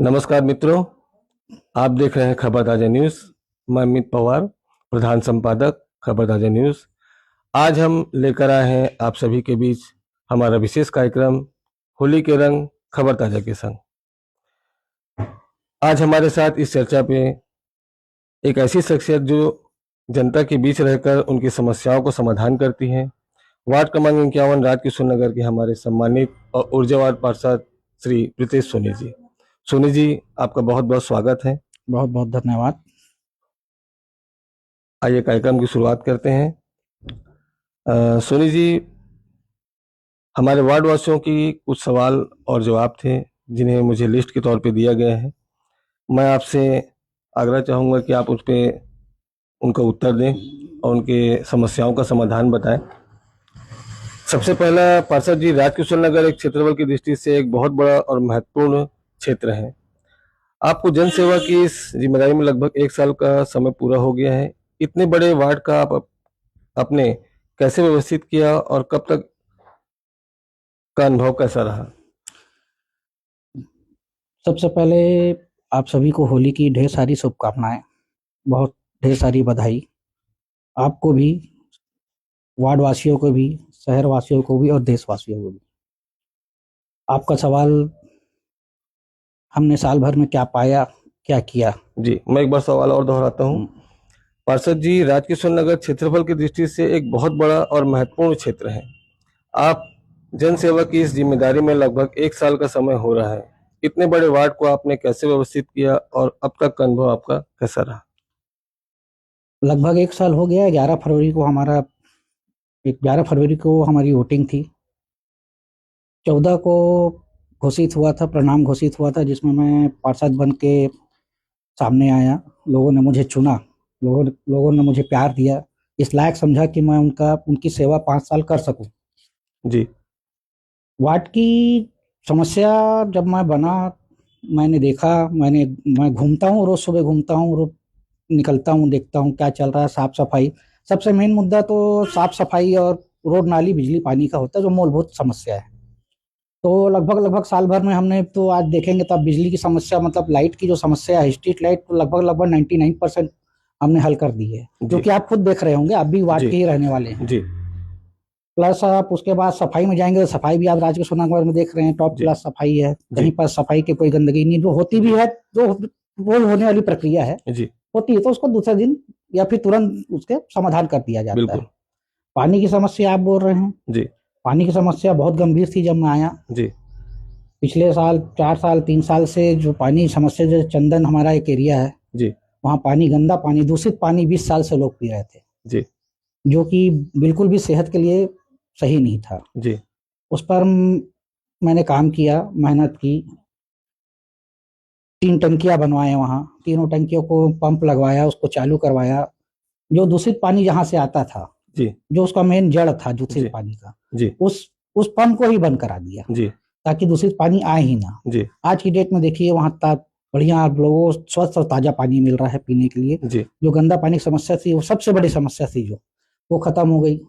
नमस्कार मित्रों, आप देख रहे हैं खबर ताजा न्यूज। मैं अमित पवार, प्रधान संपादक खबर ताजा न्यूज। आज हम लेकर आए हैं आप सभी के बीच हमारा विशेष कार्यक्रम होली के रंग खबर ताजा के संग। आज हमारे साथ इस चर्चा पे एक ऐसी शख्सियत जो जनता के बीच रहकर उनकी समस्याओं को समाधान करती है, वार्ड क्रमांक 51 राजकिशोर नगर के हमारे सम्मानित और ऊर्जावान पार्षद श्री प्रीतेश सोनी जी। सोनी जी, आपका बहुत बहुत स्वागत है। बहुत बहुत धन्यवाद। आइए कार्यक्रम की शुरुआत करते हैं। सोनी जी, हमारे वार्ड वासियों की कुछ सवाल और जवाब थे जिन्हें मुझे लिस्ट के तौर पे दिया गया है। मैं आपसे आग्रह चाहूँगा कि आप उस पर उनका उत्तर दें और उनके समस्याओं का समाधान बताएं। सबसे पहला, पार्षद जी, राजकिशोर नगर एक क्षेत्रफल की दृष्टि से एक बहुत बड़ा और महत्वपूर्ण क्षेत्र है। आपको जन सेवा की इस जिम्मेदारी में लगभग 1 साल का समय पूरा हो गया है। इतने बड़े वार्ड का आप अपने कैसे व्यवस्थित किया और कब तक का अनुभव कैसा रहा? सबसे पहले आप सभी को होली की ढेर सारी शुभकामनाएं, बहुत ढेर सारी बधाई। आपको भी, वार्ड वासियों को भी, शहर वासियों को भी और देशवासियों को भी। आपका सवाल, हमने साल भर में क्या पाया, क्या किया। जी, मैं एक बार सवाल और दोहराता हूँ। पार्षद जी, राजकिशोर नगर क्षेत्रफल की दृष्टि से एक बहुत बड़ा और महत्वपूर्ण क्षेत्र है। आप जन सेवा की इस जिम्मेदारी में लगभग 1 साल का समय हो रहा है। इतने बड़े वार्ड को आपने कैसे व्यवस्थित किया और अब तक का अनुभव आपका कैसा रहा? लगभग 1 साल हो गया। 11 फरवरी को हमारी वोटिंग थी। 14 को घोषित हुआ था, परिणाम घोषित हुआ था, जिसमें मैं पार्षद बन के सामने आया। लोगों ने मुझे चुना, लोगों ने मुझे प्यार दिया, इस लायक समझा कि मैं उनकी सेवा 5 साल कर सकूं। जी। वार्ड की समस्या जब मैं बना, मैंने देखा, मैं घूमता हूँ, रोज सुबह घूमता हूँ, रोज निकलता हूँ, देखता हूँ क्या चल रहा है। साफ सफाई, सबसे मेन मुद्दा तो साफ सफाई और रोड, नाली, बिजली, पानी का होता है, जो मूलभूत समस्या है। तो लगभग साल भर में हमने, तो आज देखेंगे तब बिजली की समस्या, मतलब लाइट की जो समस्या है, स्ट्रीट लाइट, तो लगभग 99% हमने हल कर दी है, जो कि आप खुद देख रहे होंगे, आप भी वार्ड के ही रहने वाले हैं। जी। प्लस आप उसके बाद सफाई में जाएंगे, सफाई भी आप राजकिशोर नगर में देख रहे हैं, टॉप क्लास सफाई है। कहीं पर सफाई की कोई गंदगी नहीं, जो होती भी है, जो रोज होने वाली प्रक्रिया है, जी। होती है, तो उसको दूसरे दिन या फिर तुरंत उसके समाधान कर दिया जाता है। पानी की समस्या आप बोल रहे हैं। जी। पानी की समस्या बहुत गंभीर थी जब मैं आया। जी। पिछले साल 4 साल 3 साल से जो पानी समस्या, जो चंदन हमारा एक एरिया है जी, वहाँ पानी, गंदा पानी, दूषित पानी 20 साल से लोग पी रहे थे। जी। जो कि बिल्कुल भी सेहत के लिए सही नहीं था। जी। उस पर मैंने काम किया, मेहनत की। 3 टंकियां बनवाए वहाँ, तीनों टंकियों को पंप लगवाया, उसको चालू करवाया। जो दूषित पानी जहाँ से आता था, जी, जो उसका मेन जड़ था दूषित पानी का, जी, उस पंप को ही बंद करा दिया, जी, ताकि दूषित पानी आए ही ना। जी। आज की डेट में देखिए, वहाँ बढ़िया लोगों को स्वच्छ और ताजा पानी मिल रहा है पीने के लिए। जी। जो गंदा पानी की समस्या थी, वो सबसे बड़ी समस्या थी, जो वो खत्म हो गई।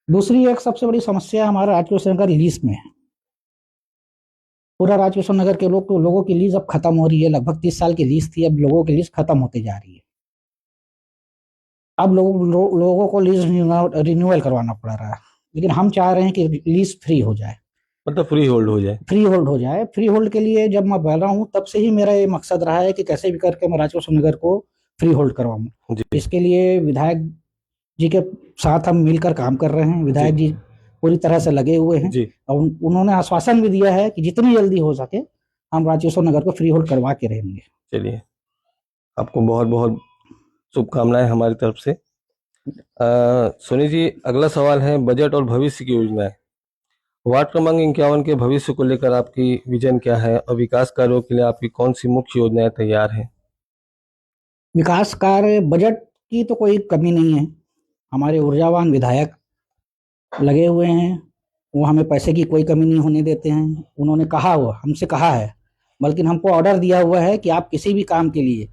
दूसरी एक सबसे बड़ी समस्या हमारा राजकिशोर नगर लीज में है। पूरा राजकिशोर नगर के लोगों की लीज अब खत्म हो रही है। लगभग 30 साल की लीज थी, अब लोगों की लीज खत्म होते जा रही है। अब लोगों को लीज रिन्यूअल करवाना पड़ रहा है, लेकिन हम चाह रहे हैं कि लीज फ्री हो जाए, मतलब फ्री होल्ड हो जाए। फ्री होल्ड हो जाए। फ्री होल्ड के लिए जब मैं बोल रहा हूँ, तब से ही मेरा ये मकसद रहा है कि कैसे भी करके मैं राजकिशोर नगर को फ्री होल्ड करवाऊं। इसके लिए विधायक जी के साथ हम मिलकर काम कर रहे हैं। विधायक जी पूरी तरह से लगे हुए हैं और उन्होंने आश्वासन भी दिया है कि जितनी जल्दी हो सके हम राजकिशोर नगर को फ्री होल्ड करवा के रहेंगे। चलिए, आपको बहुत बहुत शुभकामनाएं हमारी तरफ से। सोनी जी, अगला सवाल है बजट और भविष्य की योजनाएं। वार्ड क्रमांक 51 के भविष्य को लेकर आपकी विजन क्या है और विकास कार्यों के लिए आपकी कौन सी मुख्य योजनाएं तैयार हैं? विकास कार्य, बजट की तो कोई कमी नहीं है। हमारे ऊर्जावान विधायक लगे हुए हैं, वो हमें पैसे की कोई कमी नहीं होने देते हैं। उन्होंने हमसे कहा है, बल्कि हमको ऑर्डर दिया हुआ है कि आप किसी भी काम के लिए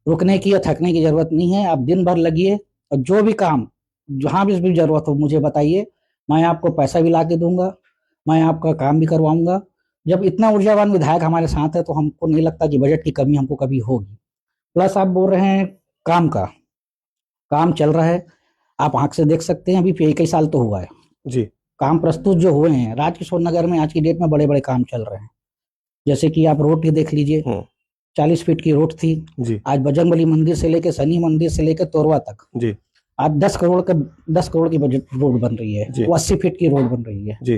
रुकने की या थकने की जरूरत नहीं है। आप दिन भर लगिए और जो भी काम जहाँ भी जरूरत हो मुझे बताइए, मैं आपको पैसा भी ला के दूंगा, मैं आपका काम भी करवाऊंगा। जब इतना ऊर्जावान विधायक हमारे साथ है तो हमको नहीं लगता कि बजट की कमी हमको कभी होगी। प्लस आप बोल रहे हैं काम का, काम चल रहा है, आप आंख से देख सकते हैं, अभी कई साल तो हुआ है जी। काम प्रस्तुत जो हुए हैं। राजकिशोर नगर में आज की डेट में बड़े बड़े काम चल रहे हैं, जैसे कि आप रोड की देख लीजिए, 40 फीट की रोड थी, जी। आज बजरंगबली मंदिर से लेकर शनि मंदिर से लेकर तोरवा तक जी। आज 10 करोड़ की बजट रोड बन रही है, जी। वो 80 फीट की रोड बन रही है। जी।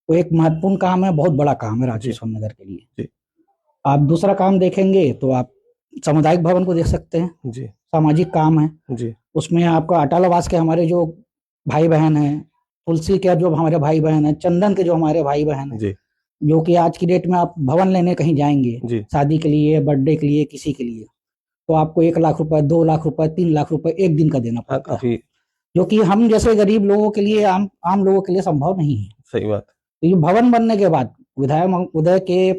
वो एक महत्वपूर्ण काम है, बहुत बड़ा काम है जी। राजकिशोर नगर के लिए। जी। आप दूसरा काम देखेंगे तो आप सामुदायिक भवन को देख सकते हैं, जी। सामाजिक काम है। जी। उसमें आपका अटाल आवास के हमारे जो भाई बहन हैं, तुलसी के जो हमारे भाई बहन हैं, चंदन के जो हमारे भाई बहन हैं, जी। जो कि आज की डेट में आप भवन लेने कहीं जाएंगे जी। शादी के लिए, बर्थडे के लिए, किसी के लिए, तो आपको 1 लाख रुपए, 2 लाख रुपए, 3 लाख रुपए एक दिन का देना हाँ, पड़ता है, काफी जो कि हम जैसे गरीब लोगों के लिए, आम लोगों के लिए संभव नहीं है। सही बात। तो ये भवन बनने के बाद विधायक उदय के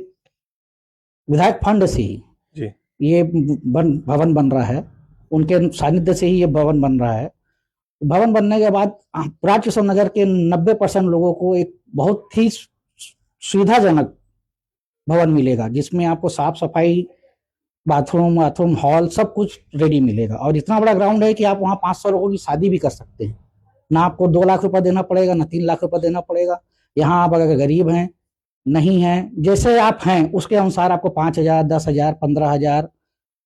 विधायक फंड से ही जी। ये भवन बन रहा है, उनके सानिध्य से ही ये भवन बन रहा है। भवन बनने के बाद राजकिशोर नगर के 90% लोगों को एक बहुत ही सुविधाजनक भवन मिलेगा, जिसमें आपको साफ सफाई, बाथरूम हॉल सब कुछ रेडी मिलेगा। और इतना बड़ा ग्राउंड है कि आप वहाँ 500 लोगों की शादी भी कर सकते हैं। ना आपको 2 लाख रुपए देना पड़ेगा, ना 3 लाख रुपए देना पड़ेगा। यहाँ आप अगर गरीब हैं, नहीं हैं, जैसे आप हैं उसके अनुसार आपको 5,000, 10,000, 15,000,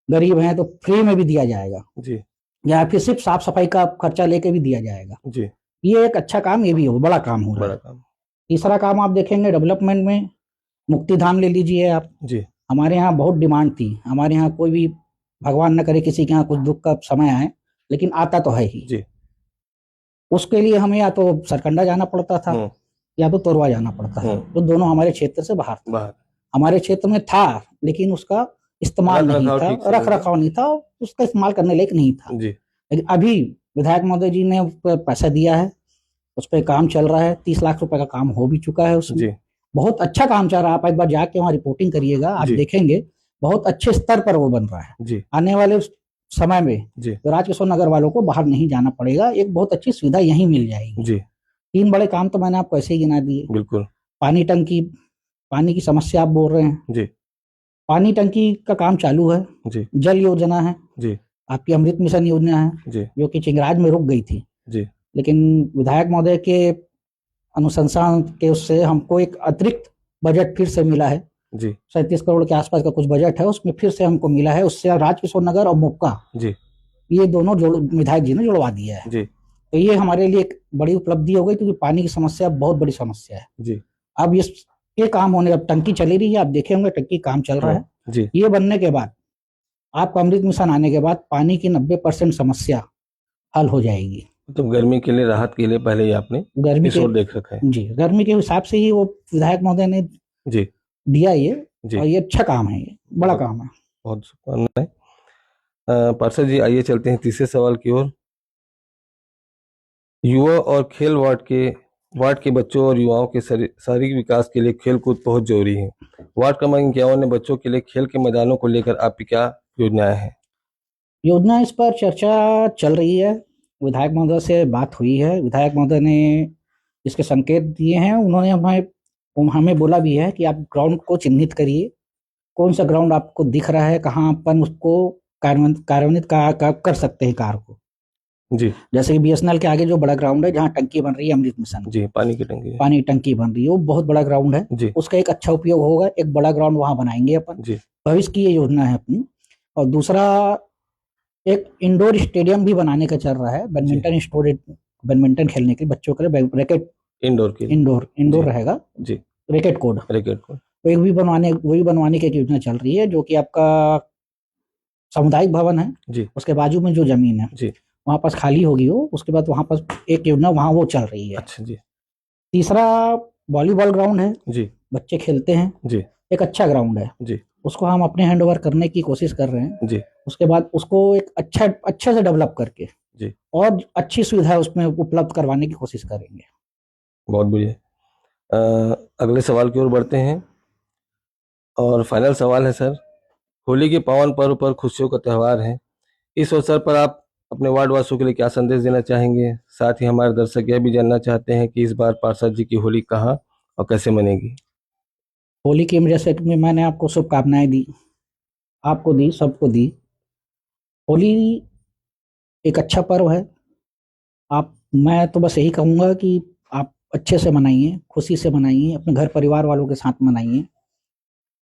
गरीब हैं तो फ्री में भी दिया जाएगा, जी। या फिर सिर्फ साफ सफाई का खर्चा लेके भी दिया जाएगा। जी। ये एक अच्छा काम, ये भी हो बड़ा काम हो रहा बड़ा है। काम। तीसरा काम आप देखेंगे डेवलपमेंट में, मुक्ति धाम ले लीजिए आप। जी। हमारे यहाँ बहुत डिमांड थी, हमारे यहाँ कोई भी भगवान न करे किसी के यहाँ कुछ दुख का समय आए, लेकिन आता तो है ही। जी। उसके लिए हमें या तो सरकंडा जाना पड़ता था या तो तोरवा जाना पड़ता है, तो दोनों हमारे क्षेत्र से बाहर था। बाहर हमारे क्षेत्र में था लेकिन उसका इस्तेमाल नहीं था, रख रखाव नहीं था, उसका इस्तेमाल करने लायक नहीं था। जी। लेकिन अभी विधायक महोदय जी ने उस पर पैसा दिया है, उस पर काम चल रहा है, 30 लाख रुपए का काम हो भी चुका है उसमें। जी। बहुत अच्छा काम चल रहा है, आप एक बार जाके वहाँ रिपोर्टिंग करिएगा, आप जी। देखेंगे बहुत अच्छे स्तर पर वो बन रहा है। जी। आने वाले समय में जी। तो राजकिशोर नगर वालों को बाहर नहीं जाना पड़ेगा, एक बहुत अच्छी सुविधा यहीं मिल जाएगी। जी। 3 बड़े काम तो मैंने आपको ऐसे ही गिना दिए। बिल्कुल। पानी टंकी, पानी की समस्या आप बोल रहे हैं, जी। पानी टंकी का काम चालू है। जी। जल योजना है, जी। आपकी अमृत मिशन योजना है, जी। जो कि चिंगराज में रुक गई थी। जी। लेकिन विधायक महोदय के अनुशंसा के उससे हमको एक अतिरिक्त बजट फिर से मिला है। जी। 37 करोड़ के आसपास का कुछ बजट है, उसमें फिर से हमको मिला है। उससे राजकिशोर नगर और मोक्का, जी। ये दोनों विधायक जी ने जुड़वा दिया है। जी। तो ये हमारे लिए एक बड़ी उपलब्धि हो गई, क्योंकि पानी की समस्या बहुत बड़ी समस्या है। जी। अब ये काम होने, अब टंकी चली रही है, आप देखे होंगे टंकी काम चल रहा है। जी। ये बनने के बाद आपका अमृत मिशन आने के बाद पानी की 90% समस्या हल हो जाएगी। तो गर्मी के लिए, राहत के लिए पहले ही आपने गर्मी इस ओर देख रखा है। जी, गर्मी के हिसाब से ही वो विधायक महोदय ने जी। दिया ये, जी। और ये अच्छा काम है, ये बड़ा काम है। बहुत शुभकामनाएं। पार्षद जी, आइए चलते हैं तीसरे सवाल की ओर। युवा और खेल वार्ड के बच्चों और युवाओं के शारीरिक विकास के लिए खेल कूद बहुत जरूरी है। वार्ड क्रमांक 51 ने बच्चों के लिए खेल के मैदानों को लेकर आपकी क्या योजनाएं हैं? योजना, इस पर चर्चा चल रही है, विधायक महोदय से बात हुई है, विधायक महोदय ने इसके संकेत दिए हैं। उन्होंने हमें बोला भी है कि आप ग्राउंड को चिन्हित करिए, कौन सा ग्राउंड आपको दिख रहा है, कहाँ अपन उसको कार्यान्वित कर सकते हैं कार को। जी। जैसे कि BSNL के आगे जो बड़ा ग्राउंड है, जहाँ टंकी बन रही है अमृत मिशन, जी, पानी की टंकी बन रही है, वो बहुत बड़ा ग्राउंड है जी। उसका एक अच्छा उपयोग होगा, एक बड़ा ग्राउंड वहां बनाएंगे अपन जी। भविष्य की ये योजना है अपनी। और दूसरा, एक इंडोर स्टेडियम भी बनाने का चल रहा है, बैडमिंटन खेलने के बच्चों के लिए, रैकेट इंडोर रहेगा जी, रैकेट कोड वो भी बनवाने की एक योजना चल रही है, जो कि आपका सामुदायिक भवन है जी, उसके बाजू में जो जमीन है जी, वहां पास खाली होगी वो, उसके बाद वहां पास एक योजना वहां वो चल रही है। अच्छा जी। तीसरा, वॉलीबॉल ग्राउंड है जी, बच्चे खेलते हैं जी, एक अच्छा ग्राउंड है जी, उसको हम अपने हैंड ओवर करने की कोशिश कर रहे हैं जी, उसके बाद उसको एक अच्छे से डेवलप करके जी, और अच्छी सुविधा उसमें उपलब्ध करवाने की कोशिश करेंगे। बहुत बढ़िया। अगले सवाल की ओर बढ़ते हैं और फाइनल सवाल है सर। होली के पावन पर्व पर खुशियों का त्यौहार है, इस अवसर पर आप अपने वार्ड वासियों के लिए क्या संदेश देना चाहेंगे? साथ ही हमारे दर्शक यह भी जानना चाहते हैं कि इस बार पार्षद जी की होली कहाँ और कैसे मनेगी? होली की वजह से मैंने आपको शुभकामनाएं दी, आपको दी, सबको दी। होली एक अच्छा पर्व है। मैं तो बस यही कहूंगा कि आप अच्छे से मनाइए, खुशी से मनाइए, अपने घर परिवार वालों के साथ मनाइए।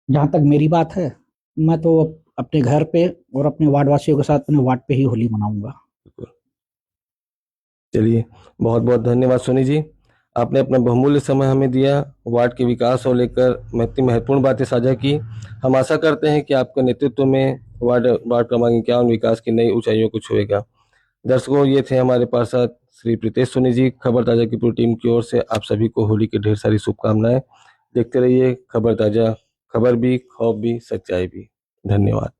जहाँ तक मेरी बात है, मैं तो अपने घर पे और अपने वार्ड वासियों के साथ अपने वार्ड पे ही होली मनाऊंगा। चलिए, बहुत बहुत धन्यवाद सोनी जी। आपने अपना बहुमूल्य समय हमें दिया, वार्ड के विकास को लेकर इतनी महत्वपूर्ण बातें साझा की। हम आशा करते हैं कि आपके नेतृत्व में वार्ड वार्ड क्रमांक 51 विकास की नई ऊंचाइयों को छुएगा। दर्शकों, ये थे हमारे पार्षद श्री प्रीतेश सोनी जी। खबर ताजा की पूरी टीम की ओर से आप सभी को होली की ढेर सारी शुभकामनाएं। देखते रहिए खबर ताजा, खबर भी, खौफ भी, सच्चाई भी। धन्यवाद।